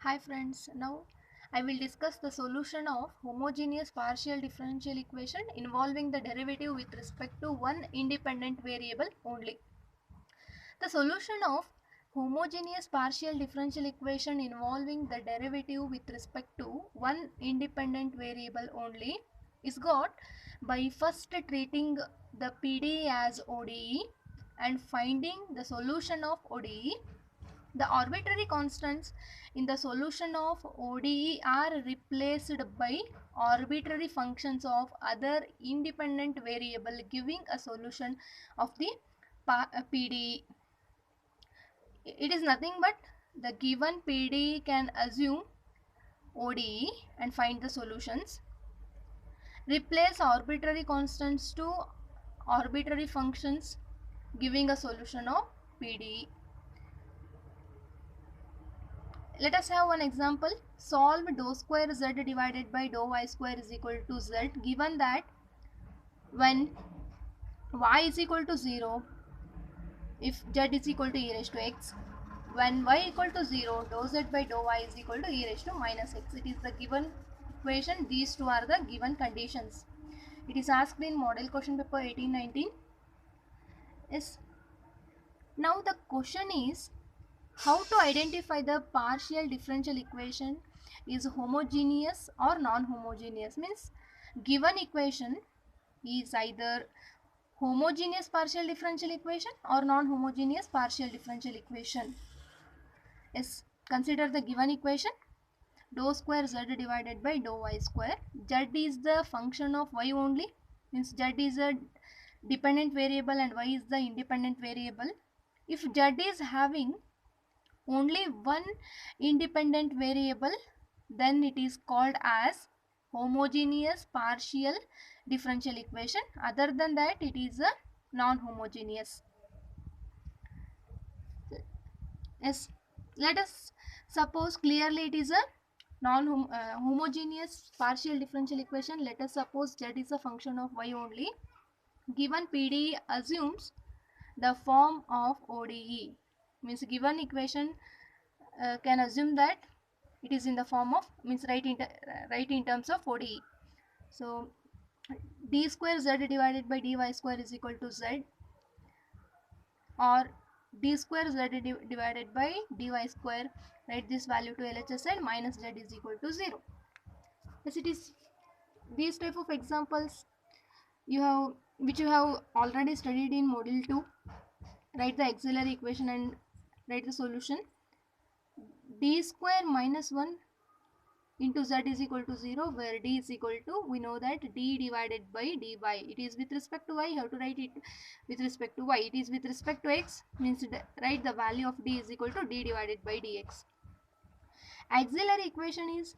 Hi friends, now I will discuss the solution of homogeneous partial differential equation involving the derivative with respect to one independent variable only. The solution of homogeneous partial differential equation involving the derivative with respect to one independent variable only is got by first treating the PDE as ODE and finding the solution of ODE. The arbitrary constants in the solution of ODE are replaced by arbitrary functions of other independent variable, giving a solution of the PDE. It is nothing but the given PDE can assume ODE and find the solutions. Replace arbitrary constants to arbitrary functions, giving a solution of PDE. Let us have one example. Solve dou square z divided by dou y square is equal to z, given that when y is equal to 0, if z is equal to e raised to x, when y equal to 0, dou z by dou y is equal to e raised to minus x. It is the given equation. These two are the given conditions. It is asked in model question paper 1819. Yes. Now the question is, how to identify the partial differential equation is homogeneous or non-homogeneous? Means given equation is either homogeneous partial differential equation or non-homogeneous partial differential equation. Yes, consider the given equation. Dou square z divided by dou y square. Z is the function of y only, means z is a dependent variable and y is the independent variable. If z is having only one independent variable, then it is called as homogeneous partial differential equation. Other than that, it is a non-homogeneous. Yes, let us suppose clearly it is a non-homogeneous partial differential equation. Let us suppose z is a function of y only. Given PDE assumes the form of ODE, means given equation can assume that it is in the form of, means write in terms of ODE. So d square z divided by dy square is equal to z, or d square z divided by dy square, write this value to LHS side, minus z is equal to 0. Yes, it is these type of examples which you have already studied in module 2. Write the auxiliary equation and write the solution. D square minus 1 into z is equal to 0, where d is equal to, we know that d divided by dy. It is with respect to y, you have to write it with respect to y. It is with respect to x, means write the value of d is equal to d divided by dx. Auxiliary equation is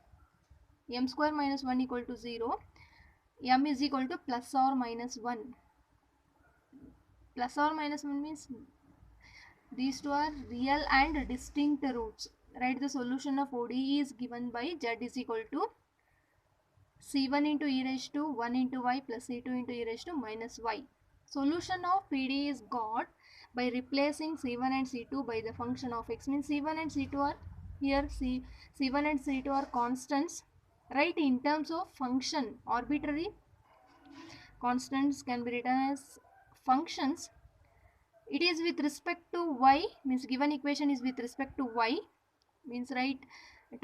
m square minus 1 equal to 0. M is equal to plus or minus 1. Plus or minus 1 means these two are real and distinct roots. Write the solution of ODE is given by z is equal to c1 into e raised to 1 into y plus c2 into e raised to minus y. Solution of PD is got by replacing c1 and c2 by the function of x, means c1 and c2 are here, c1 and c2 are constants. Write in terms of function. Arbitrary constants can be written as functions. It is with respect to y, means given equation is with respect to y, means write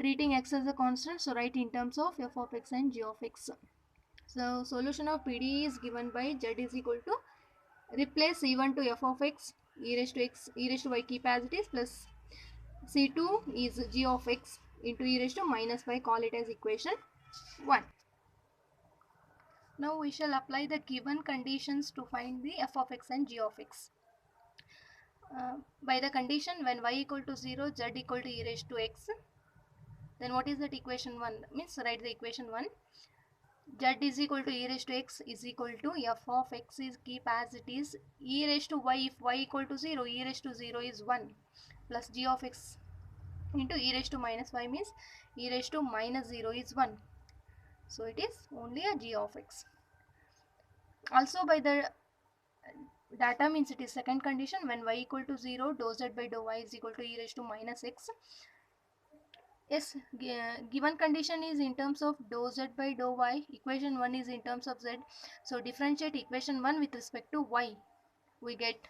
treating x as a constant, so write in terms of f of x and g of x. So solution of PD is given by z is equal to, replace c1 to f of x, e raised to y keep as it is, plus c2 is g of x into e raised to minus y, call it as equation 1. Now we shall apply the given conditions to find the f of x and g of x. By the condition when y equal to 0, z equal to e raised to x, then what is that equation 1? Means write the equation 1. Z is equal to e raised to x is equal to f of x is keep as it is, e raised to y, if y equal to 0, e raised to 0 is 1, plus g of x into e raised to minus y, means e raised to minus 0 is 1. So it is only a g of x. Also by the data, means it is second condition, when y equal to 0, dou z by dou y is equal to e raised to minus x. Yes, given condition is in terms of dou z by dou y, equation 1 is in terms of z, so differentiate equation 1 with respect to y, we get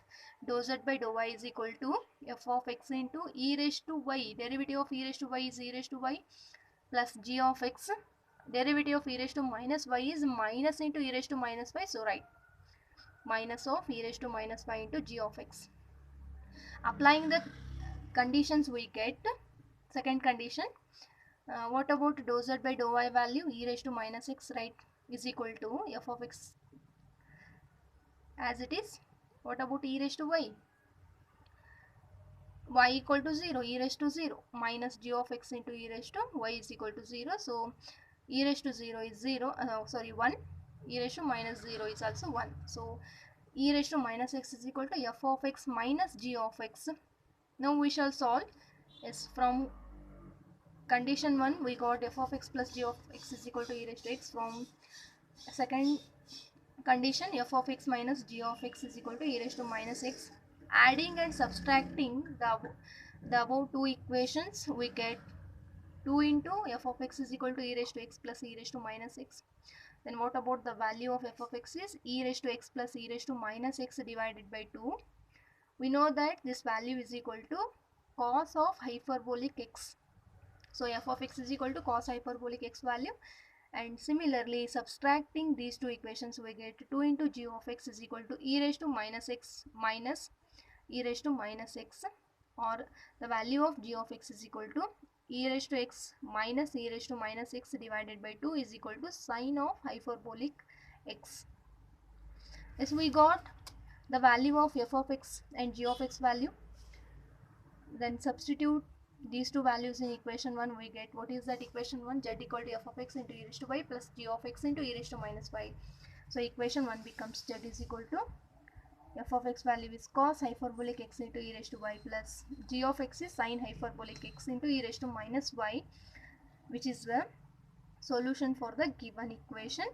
dou z by dou y is equal to f of x into e raised to y, derivative of e raised to y is e raised to y, plus g of x, derivative of e raised to minus y is minus into e raised to minus y, so right, minus of e raised to minus y into g of x. Applying the conditions, we get second condition. What about dou z by dou y value, e raised to minus x, right, is equal to f of x as it is. What about e raised to y? Y equal to 0, e raised to 0, minus g of x into e raised to y is equal to 0. So e raised to 0 is 0, 1. E raised to minus 0 is also 1. So e raised to minus x is equal to f of x minus g of x. Now we shall solve. Yes, from condition 1 we got f of x plus g of x is equal to e raised to x. From second condition, f of x minus g of x is equal to e raised to minus x. Adding and subtracting the above two equations, we get 2 into f of x is equal to e raised to x plus e raised to minus x. Then what about the value of f of x is e raised to x plus e raised to minus x divided by 2. We know that this value is equal to cos of hyperbolic x. So f of x is equal to cos hyperbolic x value. And similarly, subtracting these two equations, we get 2 into g of x is equal to e raised to minus x minus e raised to minus x, or the value of g of x is equal to e raised to x minus e raised to minus x divided by 2 is equal to sine of hyperbolic x. As we got the value of f of x and g of x value, then substitute these two values in equation 1, we get, what is that equation 1? Z equal to f of x into e raised to y plus g of x into e raised to minus y. So equation 1 becomes z is equal to f of x value is cos hyperbolic x into e raised to y plus g of x is sin hyperbolic x into e raised to minus y, which is the solution for the given equation.